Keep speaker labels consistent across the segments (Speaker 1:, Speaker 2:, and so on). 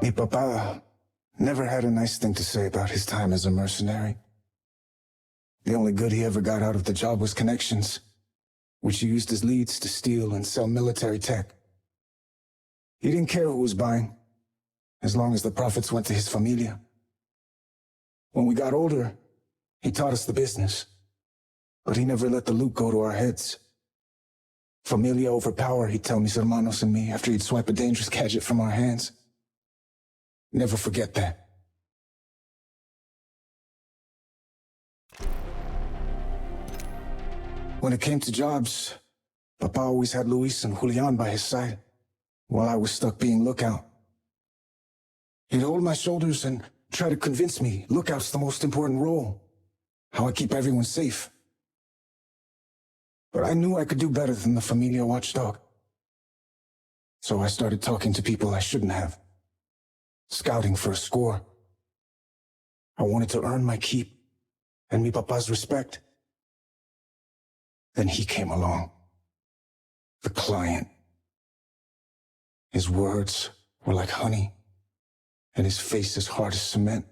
Speaker 1: Mi papa never had a nice thing to say about his time as a mercenary. The only good he ever got out of the job was connections, which he used as leads to steal and sell military tech. He didn't care who was buying, as long as the profits went to his familia. When we got older, he taught us the business, but he never let the loot go to our heads. Familia over power, he'd tell mis hermanos and me after he'd swipe a dangerous gadget from our hands. Never forget that. When it came to jobs, Papa always had Luis and Julian by his side, while I was stuck being lookout. He'd hold my shoulders and try to convince me lookout's the most important role, how I keep everyone safe. But I knew I could do better than the Familia watchdog. So I started talking to people I shouldn't have, scouting for a score. I wanted to earn my keep and mi papa's respect. Then he came along. The client. His words were like honey, and his face as hard as cement.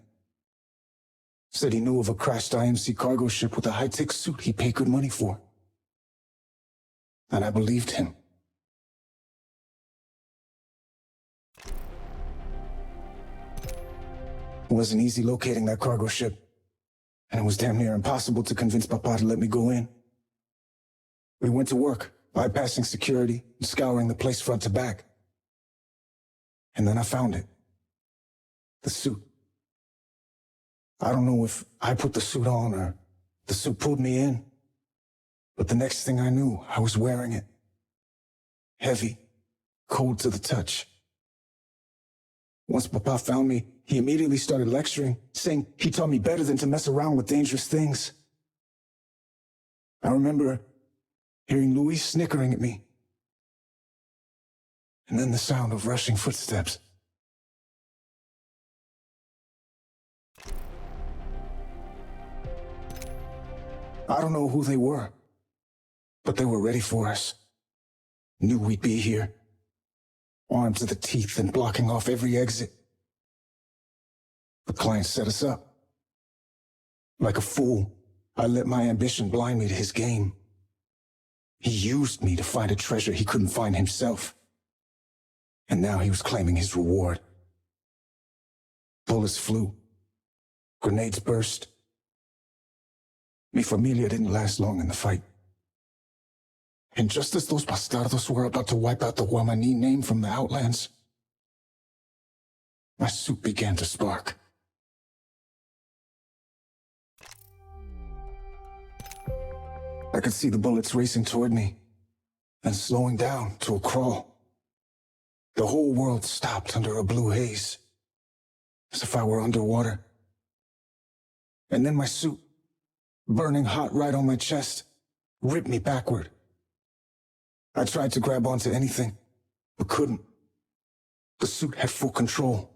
Speaker 1: Said he knew of a crashed IMC cargo ship with a high-tech suit he paid good money for. And I believed him. It wasn't easy locating that cargo ship, and it was damn near impossible to convince Papa to let me go in. We went to work, bypassing security and scouring the place front to back. And then I found it. The suit. I don't know if I put the suit on or the suit pulled me in, but the next thing I knew, I was wearing it. Heavy, cold to the touch. Once Papa found me, he immediately started lecturing, saying he taught me better than to mess around with dangerous things. I remember hearing Luis snickering at me, and then the sound of rushing footsteps. I don't know who they were, but they were ready for us. Knew we'd be here, armed to the teeth and blocking off every exit. The client set us up. Like a fool, I let my ambition blind me to his game. He used me to find a treasure he couldn't find himself. And now he was claiming his reward. Bullets flew. Grenades burst. Mi familia didn't last long in the fight. And just as those bastardos were about to wipe out the Guamani name from the Outlands, my suit began to spark. I could see the bullets racing toward me, then slowing down to a crawl. The whole world stopped under a blue haze, as if I were underwater. And then my suit, burning hot right on my chest, ripped me backward. I tried to grab onto anything, but couldn't. The suit had full control.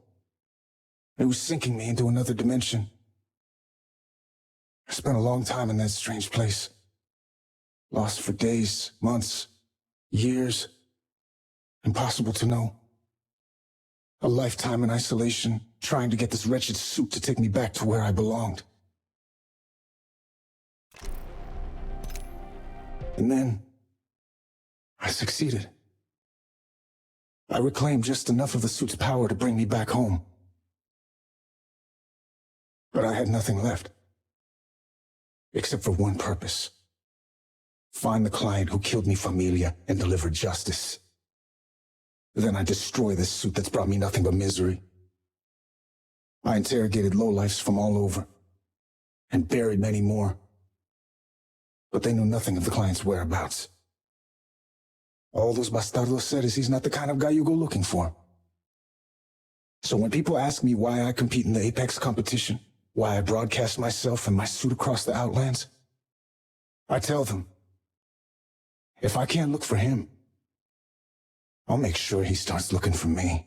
Speaker 1: It was sinking me into another dimension. I spent a long time in that strange place. Lost for days, months, years. Impossible to know. A lifetime in isolation, trying to get this wretched suit to take me back to where I belonged. And then, I succeeded. I reclaimed just enough of the suit's power to bring me back home. But I had nothing left. Except for one purpose. Find the client who killed mi familia and deliver justice. Then I destroy this suit that's brought me nothing but misery. I interrogated lowlifes from all over, and buried many more. But they knew nothing of the client's whereabouts. All those bastardos said is he's not the kind of guy you go looking for. So when people ask me why I compete in the Apex competition, why I broadcast myself and my suit across the Outlands, I tell them, if I can't look for him, I'll make sure he starts looking for me.